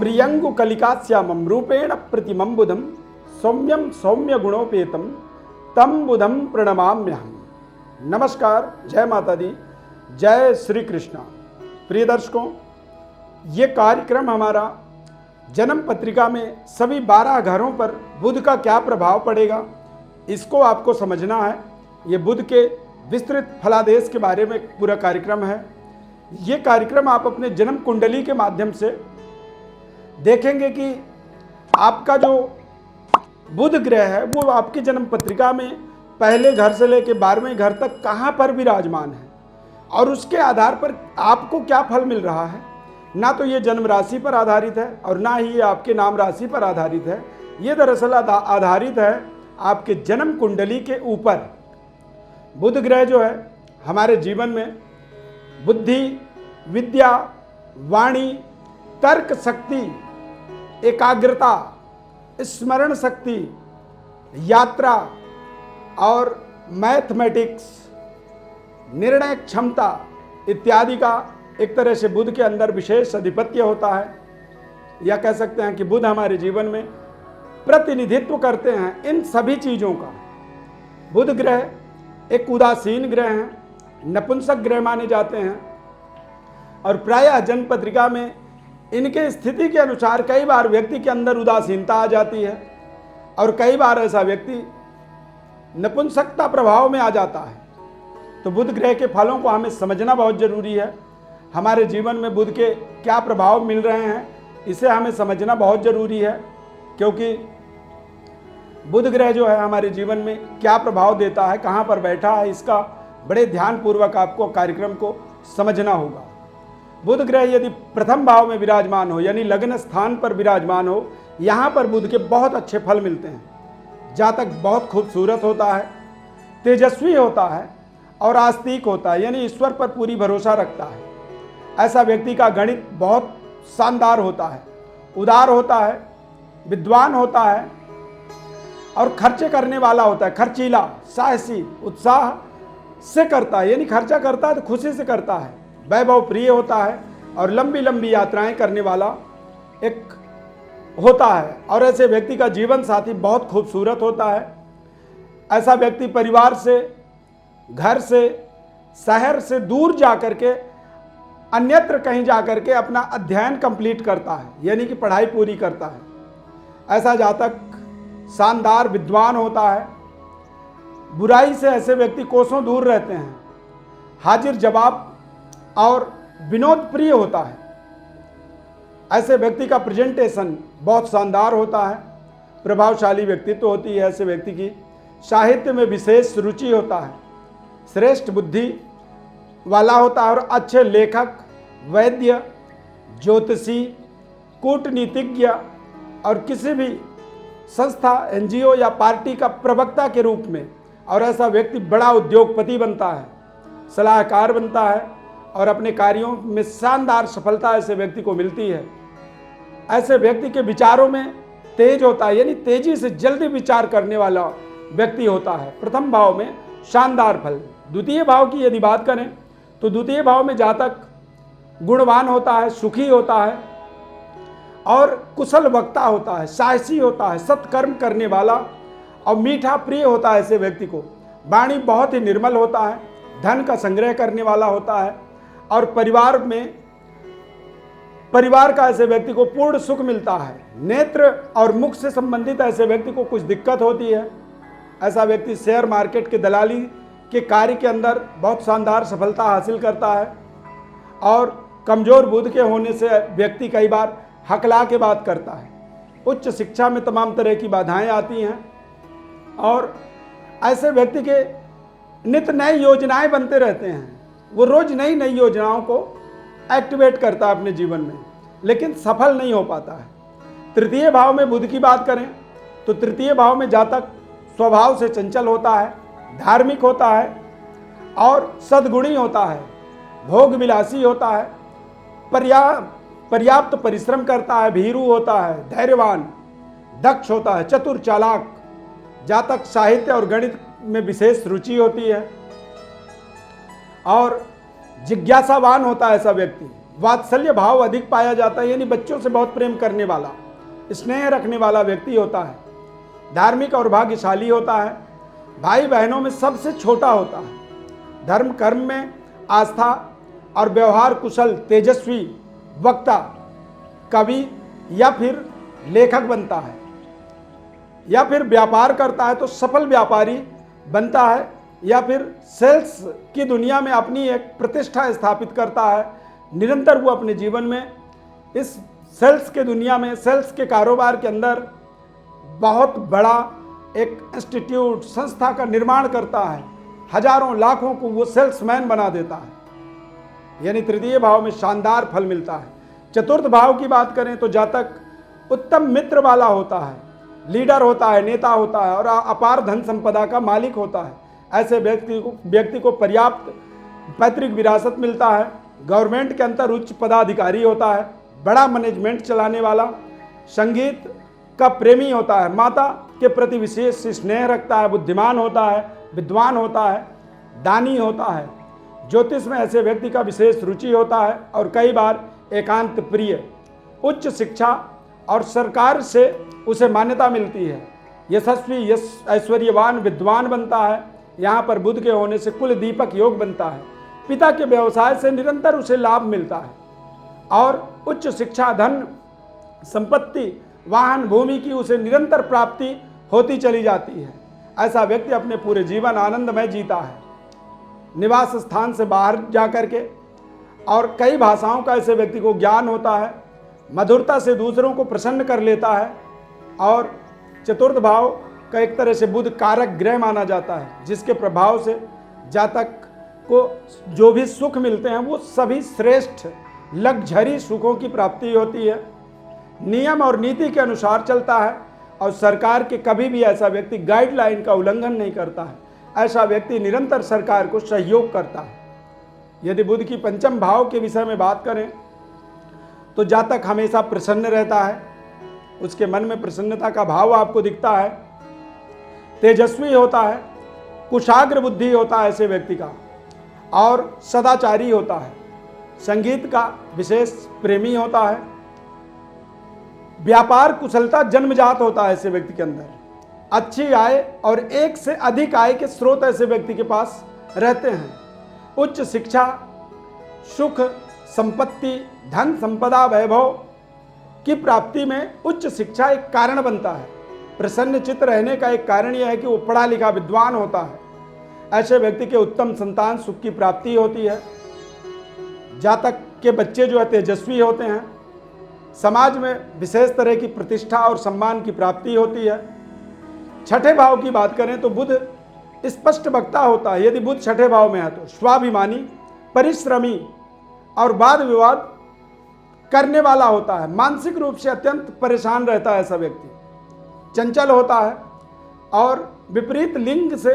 प्रियंगु कलिकाश्यामं रूपेण प्रतिमं बुधं सौम्यं सौम्य गुणोपेतम तम बुधम प्रणमाम्यहम। नमस्कार, जय माता दी, जय श्री कृष्णा। प्रिय दर्शकों, ये कार्यक्रम हमारा जन्म पत्रिका में सभी 12 घरों पर बुध का क्या प्रभाव पड़ेगा, इसको आपको समझना है। ये बुध के विस्तृत फलादेश के बारे में पूरा कार्यक्रम है। ये कार्यक्रम आप अपने जन्म कुंडली के माध्यम से देखेंगे कि आपका जो बुध ग्रह है वो आपकी जन्म पत्रिका में पहले घर से लेकर 12वें घर तक कहाँ पर विराजमान है और उसके आधार पर आपको क्या फल मिल रहा है। ना तो ये जन्म राशि पर आधारित है और ना ही ये आपके नाम राशि पर आधारित है। ये दरअसल आधारित है आपके जन्म कुंडली के ऊपर। बुध ग्रह जो है हमारे जीवन में बुद्धि, विद्या, वाणी, तर्क शक्ति, एकाग्रता, स्मरण शक्ति, यात्रा और मैथमेटिक्स, निर्णय क्षमता इत्यादि का एक तरह से बुध के अंदर विशेष अधिपत्य होता है। या कह सकते हैं कि बुध हमारे जीवन में प्रतिनिधित्व करते हैं इन सभी चीज़ों का। बुध ग्रह एक उदासीन ग्रह हैं, नपुंसक ग्रह माने जाते हैं और प्रायः जन्म पत्रिका में इनके स्थिति के अनुसार कई बार व्यक्ति के अंदर उदासीनता आ जाती है और कई बार ऐसा व्यक्ति नपुंसकता प्रभाव में आ जाता है। तो बुध ग्रह के फलों को हमें समझना बहुत जरूरी है। हमारे जीवन में बुध के क्या प्रभाव मिल रहे हैं इसे हमें समझना बहुत जरूरी है, क्योंकि बुध ग्रह जो है हमारे जीवन में क्या प्रभाव देता है, कहाँ पर बैठा है, इसका बड़े ध्यानपूर्वक आपको कार्यक्रम को समझना होगा। बुध ग्रह यदि प्रथम भाव में विराजमान हो यानी लग्न स्थान पर विराजमान हो, यहाँ पर बुध के बहुत अच्छे फल मिलते हैं। जातक बहुत खूबसूरत होता है, तेजस्वी होता है और आस्तिक होता है, यानी ईश्वर पर पूरी भरोसा रखता है। ऐसा व्यक्ति का गणित बहुत शानदार होता है, उदार होता है, विद्वान होता है और खर्चे करने वाला होता है, खर्चीला, साहसी, उत्साह से करता है, यानी खर्चा करता है तो खुशी से करता है, वैभव प्रिय होता है और लंबी लंबी यात्राएं करने वाला एक होता है। और ऐसे व्यक्ति का जीवन साथी बहुत खूबसूरत होता है। ऐसा व्यक्ति परिवार से, घर से, शहर से दूर जाकर के अन्यत्र कहीं जाकर के अपना अध्ययन कंप्लीट करता है, यानी कि पढ़ाई पूरी करता है। ऐसा जातक शानदार विद्वान होता है। बुराई से ऐसे व्यक्ति कोसों दूर रहते हैं, हाजिर जवाब और विनोद प्रिय होता है। ऐसे व्यक्ति का प्रेजेंटेशन बहुत शानदार होता है, प्रभावशाली व्यक्तित्व होती है। ऐसे व्यक्ति की साहित्य में विशेष रुचि होता है, श्रेष्ठ बुद्धि वाला होता है और अच्छे लेखक, वैद्य, ज्योतिषी, कूटनीतिज्ञ और किसी भी संस्था, एनजीओ या पार्टी का प्रवक्ता के रूप में। और ऐसा व्यक्ति बड़ा उद्योगपति बनता है, सलाहकार बनता है और अपने कार्यों में शानदार सफलता ऐसे व्यक्ति को मिलती है। ऐसे व्यक्ति के विचारों में तेज होता है, यानी तेजी से जल्दी विचार करने वाला व्यक्ति होता है। प्रथम भाव में शानदार फल। द्वितीय भाव की यदि बात करें तो द्वितीय भाव में जातक गुणवान होता है, सुखी होता है और कुशल वक्ता होता है, साहसी होता है, सत्कर्म करने वाला और मीठा प्रिय होता है। ऐसे व्यक्ति को वाणी बहुत ही निर्मल होता है, धन का संग्रह करने वाला होता है और परिवार का ऐसे व्यक्ति को पूर्ण सुख मिलता है। नेत्र और मुख से संबंधित ऐसे व्यक्ति को कुछ दिक्कत होती है। ऐसा व्यक्ति शेयर मार्केट के दलाली के कार्य के अंदर बहुत शानदार सफलता हासिल करता है और कमजोर बुध के होने से व्यक्ति कई बार हकला के बात करता है। उच्च शिक्षा में तमाम तरह की बाधाएं आती हैं और ऐसे व्यक्ति के नित नई योजनाएं बनते रहते हैं। वो रोज नई नई योजनाओं को एक्टिवेट करता है अपने जीवन में, लेकिन सफल नहीं हो पाता है। तृतीय भाव में बुध की बात करें तो तृतीय भाव में जातक स्वभाव से चंचल होता है, धार्मिक होता है और सद्गुणी होता है, भोग विलासी होता है, पर्याप्त परिश्रम करता है, भीरू होता है, धैर्यवान, दक्ष होता है, चतुर चालाक। जातक साहित्य और गणित में विशेष रुचि होती है और जिज्ञासावान होता है ऐसा व्यक्ति, वात्सल्य भाव अधिक पाया जाता है, यानी बच्चों से बहुत प्रेम करने वाला, स्नेह रखने वाला व्यक्ति होता है। धार्मिक और भाग्यशाली होता है। भाई बहनों में सबसे छोटा होता है। धर्म कर्म में आस्था और व्यवहार कुशल, तेजस्वी, वक्ता, कवि या फिर लेखक बनता है, या फिर व्यापार करता है तो सफल व्यापारी बनता है, या फिर सेल्स की दुनिया में अपनी एक प्रतिष्ठा स्थापित करता है। निरंतर वो अपने जीवन में इस सेल्स के दुनिया में, सेल्स के कारोबार के अंदर बहुत बड़ा एक इंस्टीट्यूट, संस्था का निर्माण करता है। हजारों लाखों को वो सेल्समैन बना देता है, यानी तृतीय भाव में शानदार फल मिलता है। चतुर्थ भाव की बात करें तो जातक उत्तम मित्र वाला होता है, लीडर होता है, नेता होता है और अपार धन संपदा का मालिक होता है। ऐसे व्यक्ति को पर्याप्त पैतृक विरासत मिलता है। गवर्नमेंट के अंदर उच्च पदाधिकारी होता है, बड़ा मैनेजमेंट चलाने वाला, संगीत का प्रेमी होता है, माता के प्रति विशेष स्नेह रखता है, बुद्धिमान होता है, विद्वान होता है, दानी होता है। ज्योतिष में ऐसे व्यक्ति का विशेष रुचि होता है और कई बार एकांत प्रिय, उच्च शिक्षा और सरकार से उसे मान्यता मिलती है। यशस्वी, ऐश्वर्यवान, विद्वान बनता है। यहाँ पर बुध के होने से कुल दीपक योग बनता है। पिता के व्यवसाय से निरंतर उसे लाभ मिलता है और उच्च शिक्षा, धन, संपत्ति, वाहन, भूमि की उसे निरंतर प्राप्ति होती चली जाती है। ऐसा व्यक्ति अपने पूरे जीवन आनंदमय जीता है, निवास स्थान से बाहर जाकर के, और कई भाषाओं का ऐसे व्यक्ति को ज्ञान होता है, मधुरता से दूसरों को प्रसन्न कर लेता है। और चतुर्थ भाव का एक तरह से बुध कारक ग्रह माना जाता है, जिसके प्रभाव से जातक को जो भी सुख मिलते हैं वो सभी श्रेष्ठ लग्जरी सुखों की प्राप्ति होती है। नियम और नीति के अनुसार चलता है और सरकार के कभी भी ऐसा व्यक्ति गाइडलाइन का उल्लंघन नहीं करता है। ऐसा व्यक्ति निरंतर सरकार को सहयोग करता है। यदि बुध की पंचम भाव के विषय में बात करें तो जातक हमेशा प्रसन्न रहता है, उसके मन में प्रसन्नता का भाव आपको दिखता है। तेजस्वी होता है, कुशाग्र बुद्धि होता है ऐसे व्यक्ति का, और सदाचारी होता है। संगीत का विशेष प्रेमी होता है। व्यापार कुशलता जन्मजात होता है ऐसे व्यक्ति के अंदर। अच्छी आय और एक से अधिक आय के स्रोत ऐसे व्यक्ति के पास रहते हैं। उच्च शिक्षा, सुख, संपत्ति, धन, संपदा, वैभव की प्राप्ति में उच्च शिक्षा एक कारण बनता है। प्रसन्न चित्त रहने का एक कारण यह है कि वो पढ़ा लिखा विद्वान होता है। ऐसे व्यक्ति के उत्तम संतान सुख की प्राप्ति होती है। जातक के बच्चे जो है तेजस्वी होते हैं। समाज में विशेष तरह की प्रतिष्ठा और सम्मान की प्राप्ति होती है। छठे भाव की बात करें तो बुध स्पष्ट वक्ता होता है। यदि बुध छठे भाव में है तो स्वाभिमानी, परिश्रमी और वाद विवाद करने वाला होता है। मानसिक रूप से अत्यंत परेशान रहता है ऐसा व्यक्ति। चंचल होता है और विपरीत लिंग से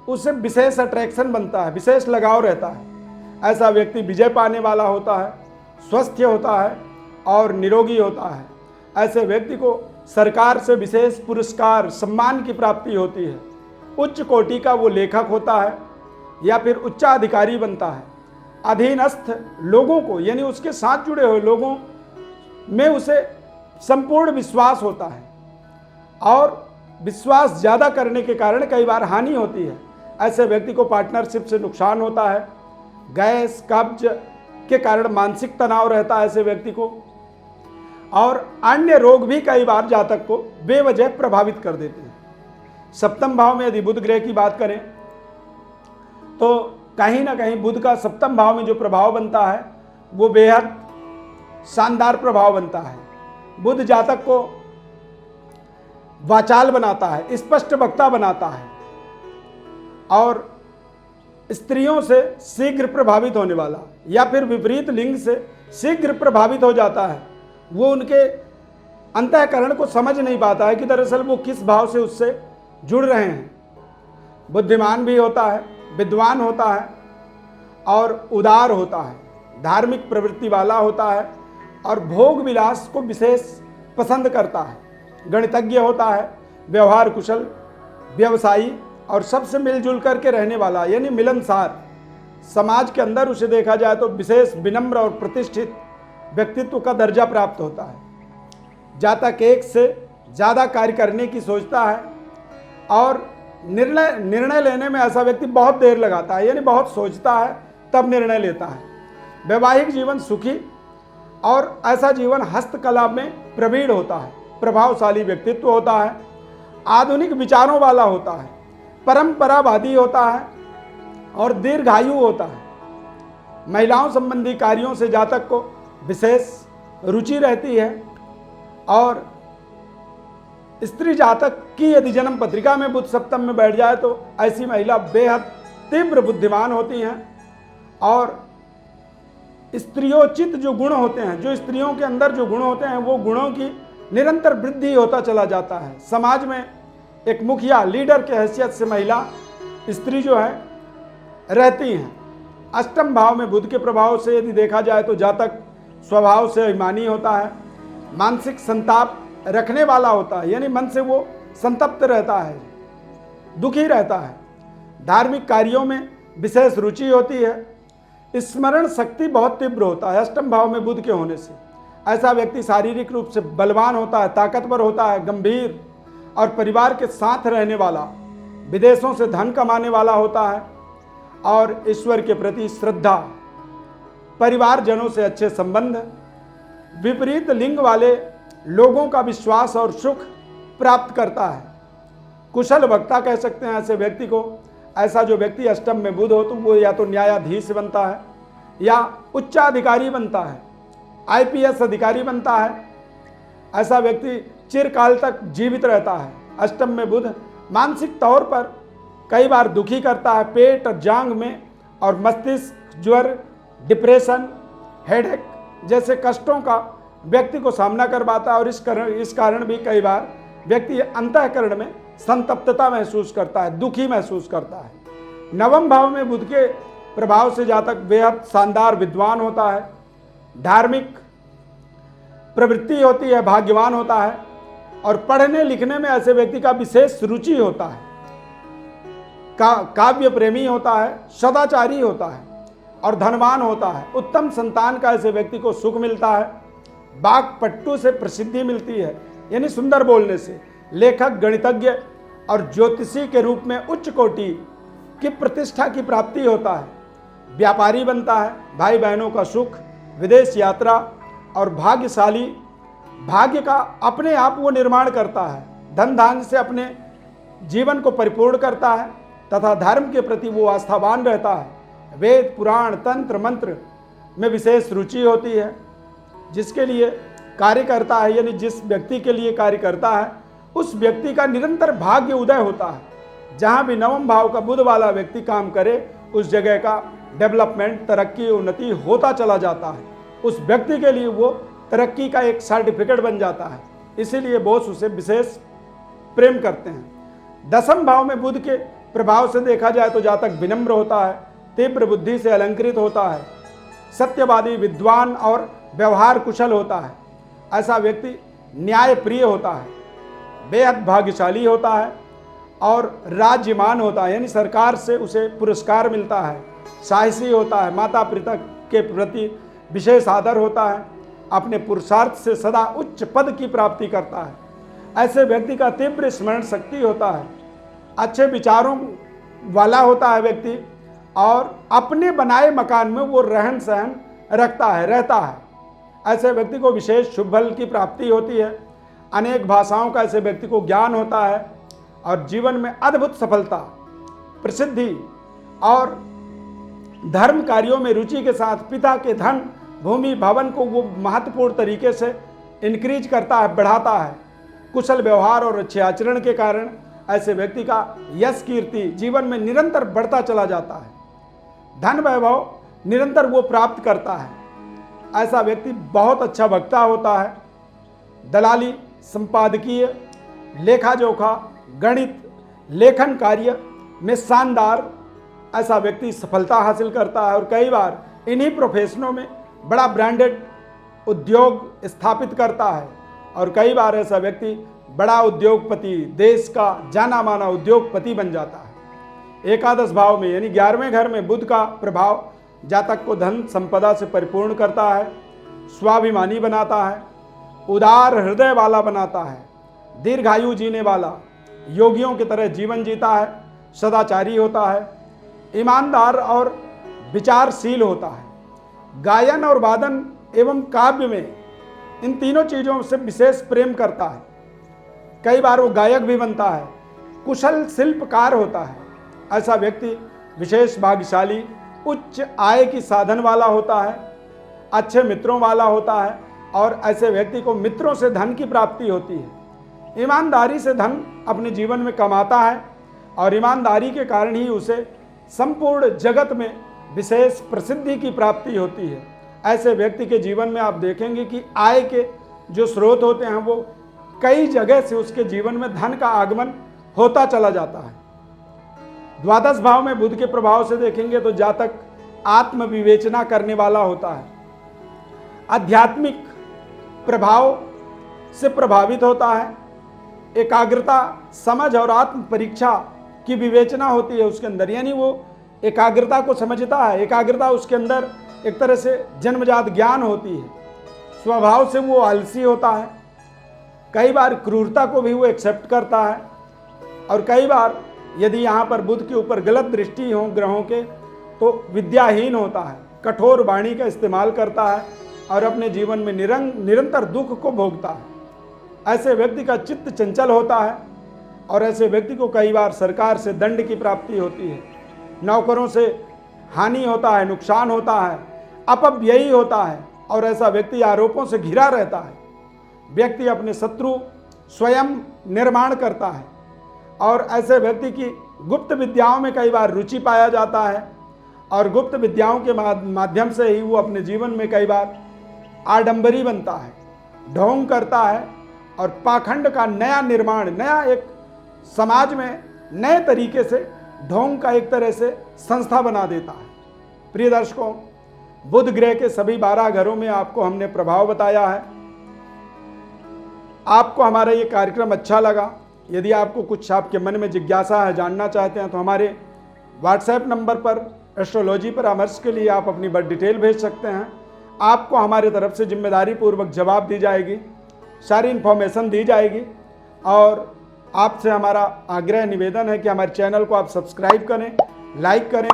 उसे विशेष अट्रैक्शन बनता है, विशेष लगाव रहता है। ऐसा व्यक्ति विजय पाने वाला होता है, स्वस्थ होता है और निरोगी होता है। ऐसे व्यक्ति को सरकार से विशेष पुरस्कार, सम्मान की प्राप्ति होती है। उच्च कोटि का वो लेखक होता है या फिर उच्चाधिकारी बनता है। अधीनस्थ लोगों को, यानी उसके साथ जुड़े हुए लोगों में उसे संपूर्ण विश्वास होता है और विश्वास ज़्यादा करने के कारण कई बार हानि होती है। ऐसे व्यक्ति को पार्टनरशिप से नुकसान होता है। गैस, कब्ज के कारण मानसिक तनाव रहता है ऐसे व्यक्ति को, और अन्य रोग भी कई बार जातक को बेवजह प्रभावित कर देते हैं। सप्तम भाव में यदि बुध ग्रह की बात करें तो कहीं ना कहीं बुध का सप्तम भाव में जो प्रभाव बनता है वो बेहद शानदार प्रभाव बनता है। बुध जातक को वाचाल बनाता है, स्पष्ट वक्ता बनाता है और स्त्रियों से शीघ्र प्रभावित होने वाला या फिर विपरीत लिंग से शीघ्र प्रभावित हो जाता है। वो उनके अंतःकरण को समझ नहीं पाता है कि दरअसल वो किस भाव से उससे जुड़ रहे हैं। बुद्धिमान भी होता है, विद्वान होता है और उदार होता है, धार्मिक प्रवृत्ति वाला होता है और भोग विलास को विशेष पसंद करता है। गणितज्ञ होता है, व्यवहार कुशल, व्यवसायी और सबसे मिलजुल करके रहने वाला, यानी मिलनसार। समाज के अंदर उसे देखा जाए तो विशेष विनम्र और प्रतिष्ठित व्यक्तित्व का दर्जा प्राप्त होता है। जातक एक से ज़्यादा कार्य करने की सोचता है और निर्णय लेने में ऐसा व्यक्ति बहुत देर लगाता है, यानी बहुत सोचता है तब निर्णय लेता है। वैवाहिक जीवन सुखी और ऐसा जीवन हस्तकला में प्रवीण होता है। प्रभावशाली व्यक्तित्व होता है, आधुनिक विचारों वाला होता है, परंपरावादी होता है और दीर्घायु होता है। महिलाओं संबंधी कार्यों से जातक को विशेष रुचि रहती है और स्त्री जातक की यदि जन्म पत्रिका में बुध सप्तम में बैठ जाए तो ऐसी महिला बेहद तीव्र बुद्धिमान होती हैं और स्त्रियोचित जो गुण होते हैं, जो स्त्रियों के अंदर जो गुण होते हैं, वो गुणों की निरंतर वृद्धि होता चला जाता है। समाज में एक मुखिया लीडर के हैसियत से महिला स्त्री जो है रहती हैं। अष्टम भाव में बुध के प्रभाव से यदि देखा जाए तो जातक स्वभाव से अभिमानी होता है, मानसिक संताप रखने वाला होता है, यानी मन से वो संतप्त रहता है, दुखी रहता है। धार्मिक कार्यों में विशेष रुचि होती है, स्मरण शक्ति बहुत तीव्र होता है अष्टम भाव में बुध के होने से। ऐसा व्यक्ति शारीरिक रूप से बलवान होता है, ताकतवर होता है, गंभीर और परिवार के साथ रहने वाला, विदेशों से धन कमाने वाला होता है और ईश्वर के प्रति श्रद्धा, परिवारजनों से अच्छे संबंध, विपरीत लिंग वाले लोगों का विश्वास और सुख प्राप्त करता है। कुशल वक्ता कह सकते हैं ऐसे व्यक्ति को। ऐसा जो व्यक्ति अष्टम में बुध हो तो वो या तो न्यायाधीश बनता है या उच्चाधिकारी बनता है, आईपीएस अधिकारी बनता है। ऐसा व्यक्ति चिरकाल तक जीवित रहता है। अष्टम में बुध मानसिक तौर पर कई बार दुखी करता है, पेट और जांघ में और मस्तिष्क ज्वर, डिप्रेशन, हेडेक जैसे कष्टों का व्यक्ति को सामना करवाता है और इस कारण भी कई बार व्यक्ति अंतःकरण में संतप्तता महसूस करता है, दुखी महसूस करता है। नवम भाव में बुध के प्रभाव से जातक बेहद शानदार विद्वान होता है, धार्मिक प्रवृत्ति होती है, भाग्यवान होता है और पढ़ने लिखने में ऐसे व्यक्ति का विशेष रुचि होता है, काव्य प्रेमी होता है, सदाचारी होता है और धनवान होता है। उत्तम संतान का ऐसे व्यक्ति को सुख मिलता है, वाक्पटु से प्रसिद्धि मिलती है, यानी सुंदर बोलने से। लेखक, गणितज्ञ और ज्योतिषी के रूप में उच्च कोटि की प्रतिष्ठा की प्राप्ति होता है। व्यापारी बनता है, भाई बहनों का सुख, विदेश यात्रा और भाग्यशाली भाग्य का अपने आप वो निर्माण करता है। धन धान्य से अपने जीवन को परिपूर्ण करता है तथा धर्म के प्रति वो आस्थावान रहता है। वेद, पुराण, तंत्र, मंत्र में विशेष रुचि होती है। जिसके लिए कार्य करता है, यानी जिस व्यक्ति के लिए कार्य करता है उस व्यक्ति का निरंतर भाग्य उदय होता है। जहाँ भी नवम भाव का बुध वाला व्यक्ति काम करे उस जगह का डेवलपमेंट, तरक्की, उन्नति होता चला जाता है। उस व्यक्ति के लिए वो तरक्की का एक सर्टिफिकेट बन जाता है, इसीलिए बॉस उसे विशेष प्रेम करते हैं। दसम भाव में बुध के प्रभाव से देखा जाए तो जातक विनम्र होता है, तीव्र बुद्धि से अलंकृत होता है, सत्यवादी, विद्वान और व्यवहार कुशल होता है। ऐसा व्यक्ति न्याय प्रिय होता है, बेहद भाग्यशाली होता है और राज्यमान होता है, यानी सरकार से उसे पुरस्कार मिलता है। साहसी होता है, माता पिता के प्रति विशेष आदर होता है, अपने पुरुषार्थ से सदा उच्च पद की प्राप्ति करता है। ऐसे व्यक्ति का तीव्र स्मरण शक्ति होता है, अच्छे विचारों वाला होता है व्यक्ति और अपने बनाए मकान में वो रहन सहन रहता है। ऐसे व्यक्ति को विशेष शुभ फल की प्राप्ति होती है। अनेक भाषाओं का ऐसे व्यक्ति को ज्ञान होता है और जीवन में अद्भुत सफलता, प्रसिद्धि और धर्म कार्यों में रुचि के साथ पिता के धन, भूमि, भवन को वो महत्वपूर्ण तरीके से इंक्रीज करता है, बढ़ाता है। कुशल व्यवहार और अच्छे आचरण के कारण ऐसे व्यक्ति का यश, कीर्ति जीवन में निरंतर बढ़ता चला जाता है। धन वैभव निरंतर वो प्राप्त करता है। ऐसा व्यक्ति बहुत अच्छा वक्ता होता है। दलाली, संपादकीय, लेखा जोखा, गणित, लेखन कार्य में शानदार ऐसा व्यक्ति सफलता हासिल करता है और कई बार इन्हीं प्रोफेशनों में बड़ा ब्रांडेड उद्योग स्थापित करता है और कई बार ऐसा व्यक्ति बड़ा उद्योगपति, देश का जाना माना उद्योगपति बन जाता है। एकादश भाव में यानी 11वें घर में बुध का प्रभाव जातक को धन संपदा से परिपूर्ण करता है। स्वाभिमानी बनाता है, उदार हृदय वाला बनाता है, दीर्घायु जीने वाला, योगियों की तरह जीवन जीता है, सदाचारी होता है, ईमानदार और विचारशील होता है। गायन और वादन एवं काव्य में इन तीनों चीज़ों से विशेष प्रेम करता है। कई बार वो गायक भी बनता है, कुशल शिल्पकार होता है। ऐसा व्यक्ति विशेष भाग्यशाली, उच्च आय की साधन वाला होता है, अच्छे मित्रों वाला होता है और ऐसे व्यक्ति को मित्रों से धन की प्राप्ति होती है। ईमानदारी से धन अपने जीवन में कमाता है और ईमानदारी के कारण ही उसे संपूर्ण जगत में विशेष प्रसिद्धि की प्राप्ति होती है। ऐसे व्यक्ति के जीवन में आप देखेंगे कि आय के जो स्रोत होते हैं वो कई जगह से उसके जीवन में धन का आगमन होता चला जाता है। द्वादश भाव में बुध के प्रभाव से देखेंगे तो जातक आत्म विवेचना करने वाला होता है, आध्यात्मिक प्रभाव से प्रभावित होता है, एकाग्रता, समझ और आत्म परीक्षा की विवेचना होती है उसके अंदर, यानी वो एकाग्रता को समझता है। एकाग्रता उसके अंदर एक तरह से जन्मजात ज्ञान होती है। स्वभाव से वो आलसी होता है, कई बार क्रूरता को भी वो एक्सेप्ट करता है और कई बार यदि यहाँ पर बुध के ऊपर गलत दृष्टि हो ग्रहों के तो विद्याहीन होता है, कठोर वाणी का इस्तेमाल करता है और अपने जीवन में निरंतर दुख को भोगता है। ऐसे व्यक्ति का चित्त चंचल होता है और ऐसे व्यक्ति को कई बार सरकार से दंड की प्राप्ति होती है, नौकरों से हानि होता है, नुकसान होता है, अपव्ययी होता है और ऐसा व्यक्ति आरोपों से घिरा रहता है। व्यक्ति अपने शत्रु स्वयं निर्माण करता है और ऐसे व्यक्ति की गुप्त विद्याओं में कई बार रुचि पाया जाता है और गुप्त विद्याओं के माध्यम से ही वो अपने जीवन में कई बार आडंबरी बनता है, ढोंग करता है और पाखंड का नया निर्माण, नया एक समाज में नए तरीके से ढोंग का एक तरह से संस्था बना देता है। प्रिय दर्शकों, बुध ग्रह के सभी 12 घरों में आपको हमने प्रभाव बताया है। आपको हमारा ये कार्यक्रम अच्छा लगा, यदि आपको कुछ आपके मन में जिज्ञासा है, जानना चाहते हैं तो हमारे व्हाट्सएप नंबर पर एस्ट्रोलॉजी परामर्श के लिए आप अपनी बर्थ डिटेल भेज सकते हैं। आपको हमारे तरफ से जिम्मेदारी पूर्वक जवाब दी जाएगी, सारी इन्फॉर्मेशन दी जाएगी और आपसे हमारा आग्रह निवेदन है कि हमारे चैनल को आप सब्सक्राइब करें, लाइक करें।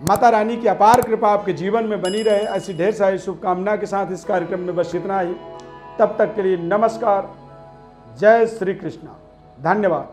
माता रानी की अपार कृपा आपके जीवन में बनी रहे, ऐसी ढेर सारी शुभकामना के साथ इस कार्यक्रम में बस इतना ही। तब तक के लिए नमस्कार, जय श्री कृष्ण, धन्यवाद।